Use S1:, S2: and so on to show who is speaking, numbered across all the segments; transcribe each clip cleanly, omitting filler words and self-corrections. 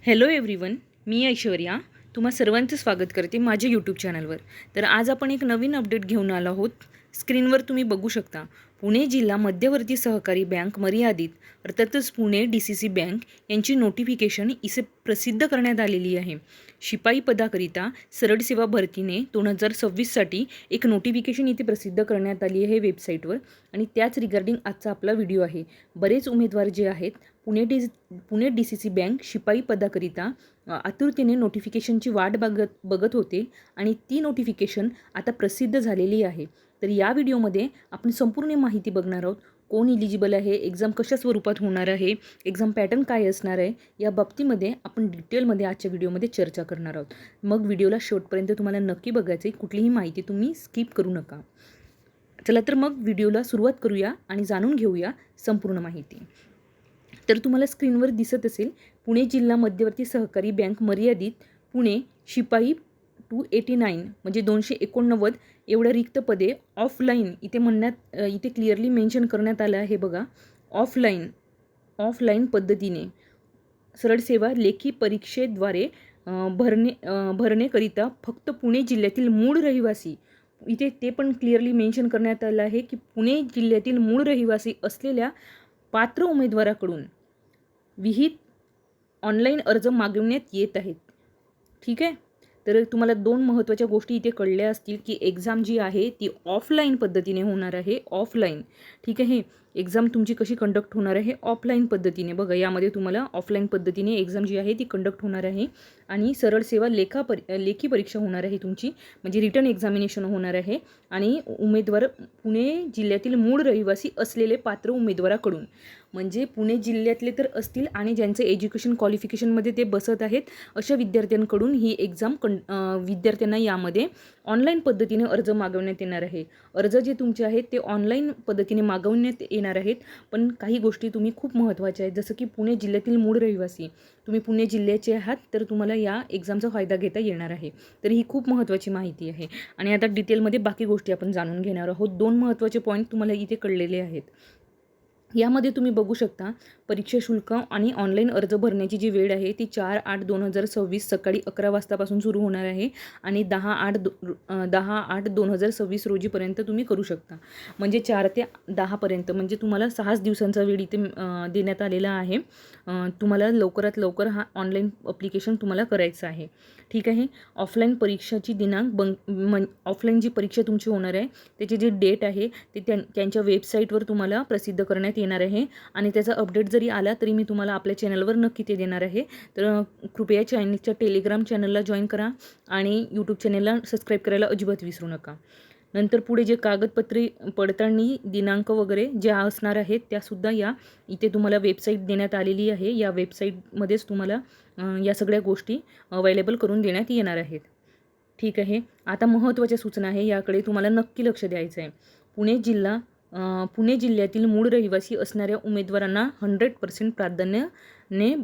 S1: Hello everyone, मी ऐश्वर्या तुम्हा सर्वांचं स्वागत करते माझ्या यूट्यूब चॅनलवर. तर आज आपण एक नवीन अपडेट घेऊन आलो आहोत. स्क्रीनवर तुम्ही बघू शकता, पुणे जिल्हा मध्यवर्ती सहकारी बँक मर्यादित अर्थातच पुणे DCC बँक यांची नोटिफिकेशन इसे प्रसिद्ध करण्यात आलेली आहे. शिपाई पदाकरिता सरळ सेवा भरतीने 2026साठी एक नोटिफिकेशन इथे प्रसिद्ध करण्यात आली आहे वेबसाईटवर आणि त्याच रिगार्डिंग आजचा आपला व्हिडिओ आहे. बरेच उमेदवार जे आहेत पुणे DCC बँक शिपाई पदाकरिता आतुरतेने नोटिफिकेशनची वाट बघत होते आणि ती नोटिफिकेशन आता प्रसिद्ध झालेली आहे. तर या व्हिडिओमध्ये आपण संपूर्ण माहिती बघणार आहोत. कोण इलिजिबल आहे, एक्झाम कशा स्वरूपात होणार आहे, एक्झाम पॅटर्न काय असणार आहे, या बाबतीमध्ये आपण डिटेलमध्ये आजच्या व्हिडिओमध्ये चर्चा करणार आहोत. मग व्हिडिओला शेवटपर्यंत तुम्हाला नक्की बघायचं आहे, कुठलीही माहिती तुम्ही स्किप करू नका. चला तर मग व्हिडिओला सुरुवात करूया आणि जाणून घेऊया संपूर्ण माहिती. तर तुम्हाला स्क्रीनवर दिसत असेल, पुणे जिल्हा मध्यवर्ती सहकारी बँक मर्यादित पुणे शिपाई 289 म्हणजे 289 एवढं रिक्त पदे ऑफलाईन इथे क्लिअरली मेन्शन करण्यात आलं आहे बघा. ऑफलाईन पद्धतीने सरळ सेवा लेखी परीक्षेद्वारे भरण्याकरिता फक्त पुणे जिल्ह्यातील मूळ रहिवासी, इथे ते पण क्लिअरली मेन्शन करण्यात आलं आहे की पुणे जिल्ह्यातील मूळ रहिवासी असलेल्या पात्र उमेदवाराकडून विहित ऑनलाईन अर्ज मागवण्यात येत आहेत. ठीक आहे. तर तुम्हाला दोन महत्त्वाच्या गोष्टी इथे कळल्या असतील की एक्झाम जी आहे ती ऑफलाईन पद्धतीने होणार आहे. ऑफलाईन, ठीक आहे. एक्झाम तुमची कशी कंडक्ट होणार आहे, ऑफलाईन पद्धतीने. बघा, यामध्ये तुम्हाला ऑफलाईन पद्धतीने एक्झाम जी आहे ती कंडक्ट होणार आहे आणि सरळ सेवा लेखी परीक्षा होणार आहे तुमची, म्हणजे रिटर्न एक्झामिनेशन होणार आहे. आणि उमेदवार पुणे जिल्ह्यातील मूळ रहिवासी असलेले पात्र उमेदवाराकडून, म्हणजे पुणे जिल्ह्यातले तर असतील आणि ज्यांचं एज्युकेशन क्वालिफिकेशनमध्ये ते बसत आहेत अशा विद्यार्थ्यांकडून ही एक्झाम विद्यार्थ्यांना यामध्ये ऑनलाईन पद्धतीने अर्ज मागवण्यात येणार आहे. अर्ज जे तुमचे आहेत ते ऑनलाईन पद्धतीने मागवण्यात येणार आहेत. पण काही गोष्टी तुम्ही खूप महत्त्वाच्या आहेत, जसं की पुणे जिल्ह्यातील मूळ रहिवासी, तुम्ही पुणे जिल्ह्याचे आहात तर तुम्हाला या एक्झामचा फायदा घेता येणार आहे. तर ही खूप महत्त्वाची माहिती आहे. आणि आता डिटेलमध्ये बाकी गोष्टी आपण जाणून घेणार आहोत. दोन महत्त्वाचे पॉईंट तुम्हाला इथे कळलेले आहेत. यामध्ये तुम्ही बघू शकता, परीक्षा शुल्क आणि ऑनलाईन अर्ज भरण्याची जी वेळ आहे ती 4/8/2026 सकाळी 11 वाजतापासून सुरू होणार आहे आणि 10/8/2026 रोजीपर्यंत तुम्ही करू शकता. म्हणजे 4 ते 10पर्यंत, म्हणजे तुम्हाला 6 दिवसांचा वेळ इथे देण्यात आलेला आहे. तुम्हाला लवकरात लवकर हा ऑनलाईन अप्लिकेशन तुम्हाला करायचं आहे. ठीक आहे. ऑफलाईन परीक्षाची ऑफलाईन जी परीक्षा तुमची होणार आहे त्याची जी डेट आहे ते त्यांच्या वेबसाईटवर तुम्हाला प्रसिद्ध करण्यात येणार आहे. आणि त्याचा अपडेट जरी आला तरी मी तुम्हाला आपल्या चॅनलवर नक्की ते देणार आहे. तर कृपया टेलिग्राम चॅनलला जॉईन करा आणि यूट्यूब चॅनलला सबस्क्राईब करायला अजिबात विसरू नका. नंतर पुढे जे कागदपत्रे पडताळणी दिनांक वगैरे ज्या असणार आहेत त्यासुद्धा इथे तुम्हाला वेबसाईट देण्यात आलेली आहे. या वेबसाईटमध्येच तुम्हाला या सगळ्या गोष्टी अवेलेबल करून देण्यात येणार आहेत. ठीक आहे. आता महत्त्वाच्या सूचना आहे, याकडे तुम्हाला नक्की लक्ष द्यायचं आहे. पुणे जिल्ह्यातील मूळ रहिवासी असणाऱ्या उमेदवारांना 100% प्राधान्याने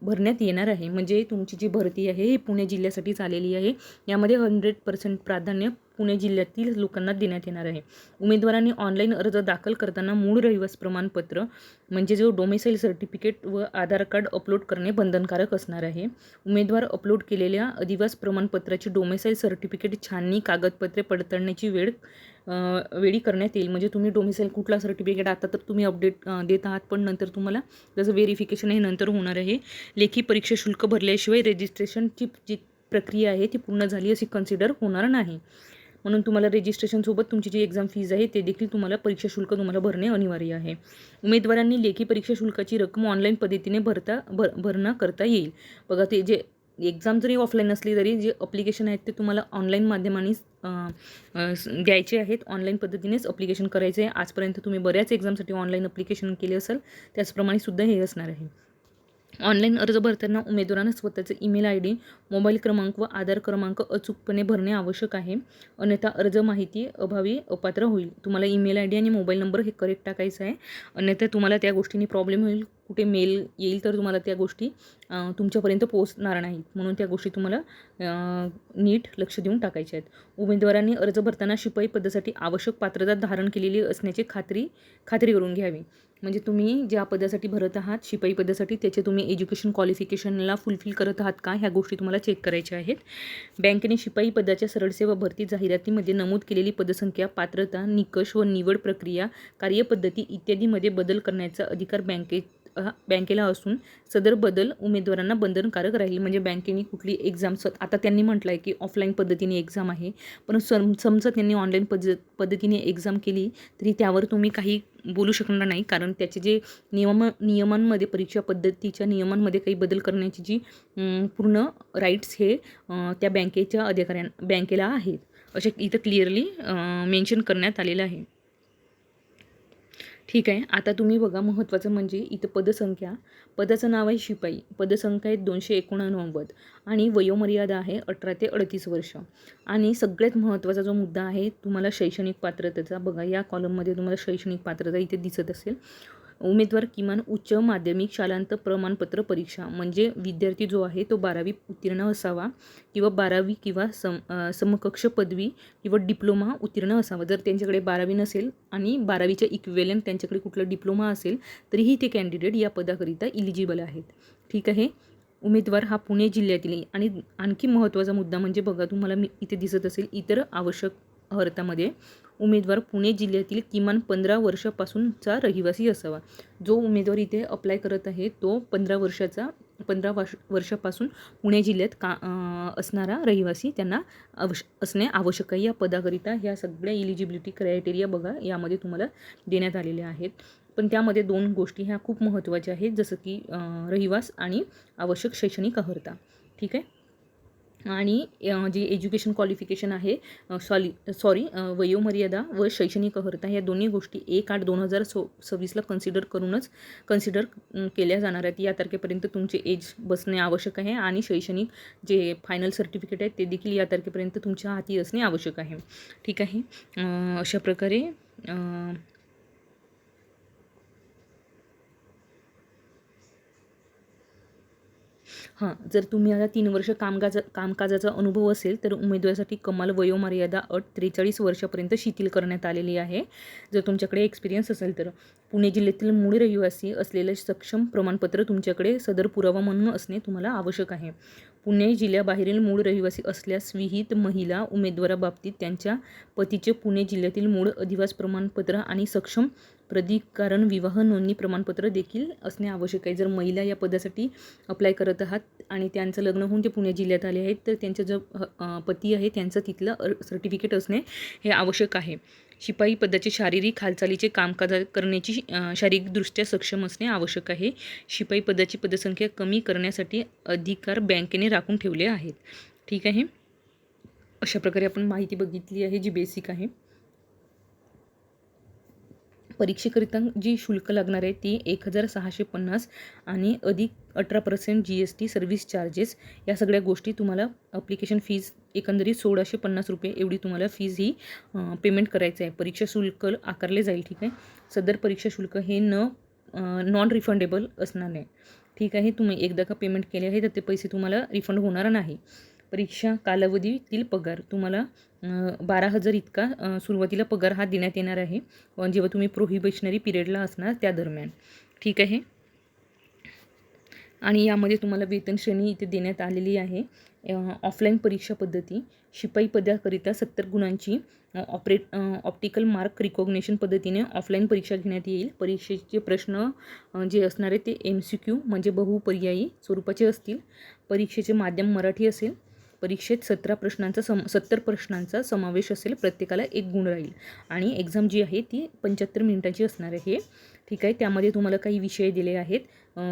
S1: भरण्यात येणार आहे. म्हणजे तुमची जी भरती आहे ही पुणे जिल्ह्यासाठीच आलेली आहे. यामध्ये 100% प्राधान्य पुणे जिल्ह्यातील लोकांना देण्यात येणार आहे. उमेदवारांनी ऑनलाईन अर्ज दाखल करताना मूळ रहिवास प्रमाणपत्र म्हणजे जो डोमेसाईल सर्टिफिकेट व आधार कार्ड अपलोड करणे बंधनकारक असणार आहे. उमेदवार अपलोड केलेल्या अधिवास प्रमाणपत्राची डोमेसाईल सर्टिफिकेट छाननी कागदपत्रे पडताळण्याची वेळी करण्यात येईल. म्हणजे तुम्ही डोमेसाईल कुठला सर्टिफिकेट आता तर तुम्ही अपडेट देत आहात, पण नंतर तुम्हाला त्याचं व्हेरिफिकेशन हे नंतर होणार आहे. लेखी परीक्षा शुल्क भरल्याशिवाय रजिस्ट्रेशनची जी प्रक्रिया आहे ती पूर्ण झाली अशी कन्सिडर होणार नाही. म्हणून तुम्हाला रजिस्ट्रेशनसोबत तुमची जी एक्झाम फीज आहे ते देखील तुम्हाला परीक्षा शुल्क तुम्हाला भरणे अनिवार्य आहे. उमेदवारांनी लेखी परीक्षा शुल्काची रक्कम ऑनलाईन पद्धतीने भरणा करता येईल. बघा, ते जे एक्झाम जरी ऑफलाईन असली तरी जे अप्लिकेशन आहेत ते तुम्हाला ऑनलाईन माध्यमाने द्यायचे आहेत. ऑनलाईन पद्धतीनेच अप्लिकेशन करायचे आहे. आजपर्यंत तुम्ही बऱ्याच एक्झामसाठी ऑनलाईन अप्लिकेशन केले असेल, त्याचप्रमाणे सुद्धा हे असणार आहे. ऑनलाईन अर्ज भरताना उमेदवारांना स्वतःचे ईमेल ID, मोबाईल क्रमांक व आधार क्रमांक अचूकपणे भरणे आवश्यक आहे. अन्यथा अर्ज माहिती अभावी अपात्र होईल. तुम्हाला ईमेल ID आणि मोबाईल नंबर हे करेक्ट टाकायचं आहे. अन्यथा तुम्हाला त्या गोष्टींनी प्रॉब्लेम होईल. कुठे मेल येईल तर तुम्हाला त्या गोष्टी तुमच्यापर्यंत पोहोचणार नाहीत. म्हणून त्या गोष्टी तुम्हाला नीट लक्ष देऊन टाकायच्या आहेत. उमेदवारांनी अर्ज भरताना शिपाई पदासाठी आवश्यक पात्रता धारण केलेली असण्याची खात्री करून घ्यावी. म्हणजे तुम्ही ज्या पदासाठी भरत आहात शिपाई पदासाठी त्याचे तुम्ही एज्युकेशन क्वालिफिकेशनला फुलफिल करत आहात का, ह्या गोष्टी तुम्हाला चेक करायच्या आहेत. बँकेने शिपाई पदाच्या सरळ सेवा भरती जाहिरातीमध्ये नमूद केलेली पदसंख्या, पात्रता, निकष व निवड प्रक्रिया, कार्यपद्धती इत्यादीमध्ये बदल करण्याचा अधिकार बँकेला असून सदर बदल उमेदवारांना बंधनकारक राहील. म्हणजे बँकेने कुठली एक्झाम, आता त्यांनी म्हटलं आहे की ऑफलाईन पद्धतीने एक्झाम आहे, पण समजा त्यांनी ऑनलाईन पद्धतीने एक्झाम केली तरी त्यावर तुम्ही काही बोलू शकणार नाही, कारण त्याचे जे नियमांमध्ये, परीक्षा पद्धतीच्या नियमांमध्ये काही बदल करण्याची जी पूर्ण राईट्स हे त्या बँकेला आहेत, असे इथं क्लिअरली मेन्शन करण्यात आलेलं आहे. ठीक आहे. आता तुम्ही बघा, महत्त्वाचं म्हणजे इथं पदाचं नाव आहे शिपाई, पदसंख्या आहे 289 आणि वयोमर्यादा आहे 18 ते 38 वर्ष. आणि सगळ्यात महत्त्वाचा जो मुद्दा आहे तुम्हाला शैक्षणिक पात्रतेचा, बघा या कॉलममध्ये तुम्हाला शैक्षणिक पात्रता इथे दिसत असेल. उमेदवार किमान उच्च माध्यमिक शालांत प्रमाणपत्र परीक्षा, म्हणजे विद्यार्थी जो आहे तो 12वी उत्तीर्ण असावा किंवा 12वी किंवा समकक्ष पदवी किंवा डिप्लोमा उत्तीर्ण असावा. जर त्यांच्याकडे 12वी नसेल आणि 12वीच्या इक्विव्हॅलेंट त्यांच्याकडे कुठलं डिप्लोमा असेल तरीही ते कॅन्डिडेट या पदाकरिता इलिजिबल आहेत. ठीक आहे. उमेदवार हा पुणे जिल्ह्यातील, आणि आणखी महत्त्वाचा मुद्दा म्हणजे बघा तुम्हाला मी इथे दिसत असेल इतर आवश्यक अर्हतामध्ये उमेदवार पुणे जिल्ह्यातील किमान 15 वर्षापासूनचा रहिवासी असावा. जो उमेदवार इथे अप्लाय करत आहे तो 15 वर्षापासून पुणे जिल्ह्यात असणारा रहिवासी त्यांना असणे आवश्यक आहे. या पदाकरिता ह्या सगळ्या इलिजिबिलिटी क्रायटेरिया बघा यामध्ये तुम्हाला देण्यात आलेल्या आहेत. पण त्यामध्ये 2 गोष्टी ह्या खूप महत्त्वाच्या आहेत, जसं की रहिवास आणि आवश्यक शैक्षणिक अर्हता. ठीक आहे. आणि जे एज्युकेशन क्वालिफिकेशन आहे, वयोमर्यादा व शैक्षणिक अर्हता ह्या दोन्ही गोष्टी 1/8/2026ला कन्सिडर केल्या जाणार आहेत. या तारखेपर्यंत तुमचे एज बसणे आवश्यक आहे आणि शैक्षणिक जे फायनल सर्टिफिकेट आहे ते देखील या तारखेपर्यंत तुमच्या हाती असणे आवश्यक आहे. ठीक आहे. अशा प्रकारे हां, जर तुम्ही आता 3 वर्ष कामकाजाचा अनुभव असेल तर उमेदवारासाठी कमाल वयोमर्यादा अट 43 वर्षापर्यंत शिथिल करण्यात आलेली आहे. जर तुमच्याकडे एक्सपिरियन्स असेल तर. पुणे जिल्ह्यातील मूळ रहिवासी असलेले सक्षम प्रमाणपत्र तुमच्याकडे सदर पुरावा म्हणून असणे तुम्हाला आवश्यक आहे. पुणे जिल्ह्याबाहेरील मूळ रहिवासी असल्यास विहित महिला उमेदवाराबाबतीत त्यांच्या पतीचे पुणे जिल्ह्यातील मूळ अधिवास प्रमाणपत्र आणि सक्षम प्राधिकरण विवाह नोंदणी प्रमाणपत्र देखील असणे आवश्यक आहे. जर महिला या पदासाठी अप्लाय करत आहात आणि त्यांचं लग्न होऊन ते पुणे जिल्ह्यात आले आहेत तर त्यांचं जो पती आहे त्यांचं तिथलं सर्टिफिकेट असणे हे आवश्यक आहे. शिपाई पदाचे शारीरिक हालचालीचे कामकाज करण्याची शारीरिकदृष्ट्या सक्षम असणे आवश्यक आहे. शिपाई पदाची पदसंख्या कमी करण्यासाठी अधिकार बँकेने राखून ठेवले आहेत. ठीक आहे. अशा प्रकारे आपण माहिती बघितली आहे जी बेसिक आहे. परीक्षेकरिता जी शुल्क लागणार आहे ती 1650 आणि अधिक 18% GST सर्व्हिस चार्जेस या सगळ्या गोष्टी तुम्हाला अप्लिकेशन फीज एकंदरीत 1650 रुपये एवढी तुम्हाला फीज ही पेमेंट करायचं आहे. परीक्षा शुल्क आकारले जाईल. ठीक आहे. सदर परीक्षा शुल्क हे नॉन रिफंडेबल असणार नाही. ठीक आहे. तुम्ही एकदा का पेमेंट केले आहे तर ते पैसे तुम्हाला रिफंड होणार नाही. परीक्षा कालावधीतील पगार तुम्हाला 12,000 इतका सुरुवातीला पगार हा देण्यात येणार आहे जेव्हा तुम्ही प्रोहिबिशनरी पिरियडला असणार त्या दरम्यान. ठीक आहे. आणि यामध्ये तुम्हाला वेतन श्रेणी इथे देण्यात आलेली आहे. ऑफलाईन परीक्षा पद्धती शिपाई पदाकरिता 70 गुणांची ऑप्टिकल मार्क रिकॉग्निशन पद्धतीने ऑफलाईन परीक्षा घेण्यात येईल. परीक्षेचे प्रश्न जे असणार आहे ते MCQ म्हणजे बहुपर्यायी स्वरूपाचे असतील. परीक्षेचे माध्यम मराठी असेल. परीक्षेत 70 प्रश्नांचा समावेश असेल. प्रत्येकाला 1 गुण राहील आणि एक्झाम जी आहे ती 75 मिनिटांची असणार आहे. ठीक आहे. त्यामध्ये तुम्हाला काही विषय दिले आहेत.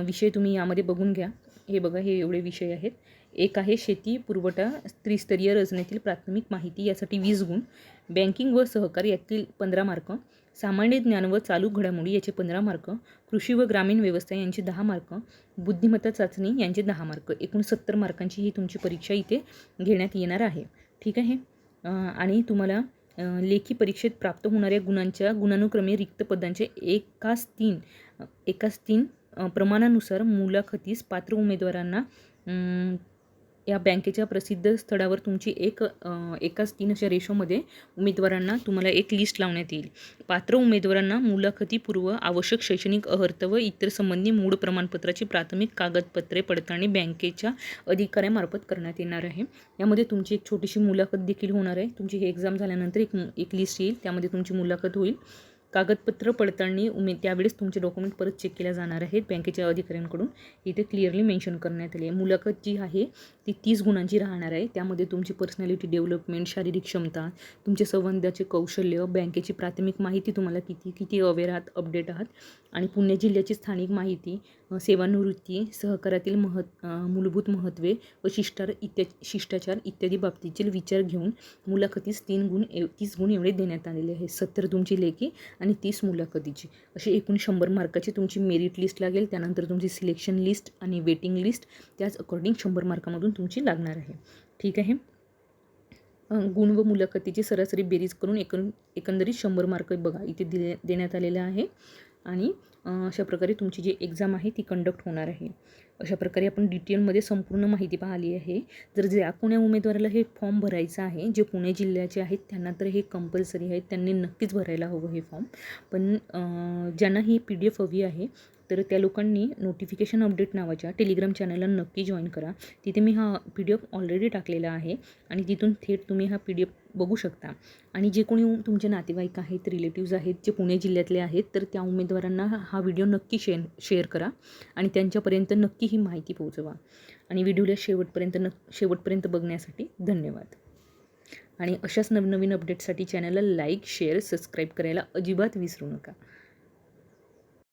S1: विषय तुम्ही यामध्ये बघून घ्या. हे बघा, हे एवढे विषय आहेत. एक आहे शेती पुरवठा त्रिस्तरीय रचनेतील प्राथमिक माहिती, यासाठी 20 गुण. बँकिंग व सहकार यातील 15 मार्क. सामान्य ज्ञान व चालू घडामोडी याचे 15 मार्क. कृषी व ग्रामीण व्यवस्था यांची 10 मार्क. बुद्धिमत्ता चाचणी यांचे 10 मार्क. एकूण 70 मार्कांची ही तुमची परीक्षा इथे घेण्यात येणार आहे. ठीक आहे. आणि तुम्हाला लेखी परीक्षेत प्राप्त होणाऱ्या गुणानुक्रमे रिक्त पदांचे एकास तीन प्रमाणानुसार मुलाखतीस पात्र उमेदवारांना या बँकेच्या प्रसिद्ध स्थळावर तुमची एकाच 3 अशा रेशोमध्ये उमेदवारांना तुम्हाला एक लिस्ट लावण्यात येईल. पात्र उमेदवारांना मुलाखतीपूर्व आवश्यक शैक्षणिक अर्हता व इतर संबंधी मूळ प्रमाणपत्राची प्राथमिक कागदपत्रे पडताळणी बँकेच्या अधिकाऱ्यामार्फत करण्यात येणार आहे. यामध्ये तुमची एक छोटीशी मुलाखत देखील होणार आहे. तुमची ही एक्झाम झाल्यानंतर एक लिस्ट येईल, त्यामध्ये तुमची मुलाखत होईल. कागदपत्र पडताळणी त्यावेळेस तुमचे डॉक्युमेंट परत चेक केल्या जाणार आहेत बँकेच्या अधिकाऱ्यांकडून. इथे क्लिअरली मेन्शन करण्यात आले आहे. मुलाखत जी आहे ती 30 गुणांची राहणार आहे. त्यामध्ये तुमची पर्सनॅलिटी डेव्हलपमेंट, शारीरिक क्षमता, तुमचे संवादाचे कौशल्य, बँकेची प्राथमिक माहिती, तुम्हाला किती अवेअर आहात, अपडेट आहात, आणि पुणे जिल्ह्याची स्थानिक माहिती, सेवानिवृत्ती, सहकारातील मूलभूत महत्त्वे व शिष्टाचार इत्यादी बाबतीतील विचार घेऊन मुलाखतीस 30 गुण एवढे देण्यात आलेले आहे. 70 तुमची लेखी आणि 30 मुलाखतीची, अशी एकूण 100 मार्काची तुमची मेरिट लिस्ट लागेल. त्यानंतर तुमची सिलेक्शन लिस्ट आणि वेटिंग लिस्ट त्याच अकॉर्डिंग 100 मार्कामधून तुमची लागणार आहे. ठीक आहे. गुण व मुलाखतीची सरासरी बेरीज करून एकंदरीत 100 मार्क बघा इथे देण्यात आलेलं आहे. आणि अशा प्रकारे तुमची जी एक्झाम आहे ती कंडक्ट होणार आहे. अशा प्रकारे आपण डिटेलमध्ये संपूर्ण माहिती पाहिली आहे. जर ज्या कोण्या उमेदवाराला हे फॉर्म भरायचं आहे, जे पुणे जिल्ह्याचे आहेत त्यांना तर हे कंपल्सरी आहे, त्यांनी नक्कीच भरायला हवं हे फॉर्म. पण ज्यांना ही PDF हवी आहे तर त्या लोकांनी नोटिफिकेशन अपडेट नावाच्या टेलिग्राम चॅनलला नक्की जॉईन करा. तिथे मी हा PDF ऑलरेडी टाकलेला आहे आणि तिथून थेट तुम्ही हा PDF बघू शकता. आणि जे कोणी तुमचे नातेवाईक आहेत, रिलेटिव्ज आहेत, जे पुणे जिल्ह्यातले आहेत, तर त्या उमेदवारांना हा व्हिडिओ नक्की शेअर करा आणि त्यांच्यापर्यंत नक्की ही माहिती पोहोचवा. आणि व्हिडिओला शेवटपर्यंत बघण्यासाठी धन्यवाद. आणि अशाच नवनवीन अपडेटसाठी चॅनलला लाईक, शेअर, सबस्क्राईब करायला अजिबात विसरू नका.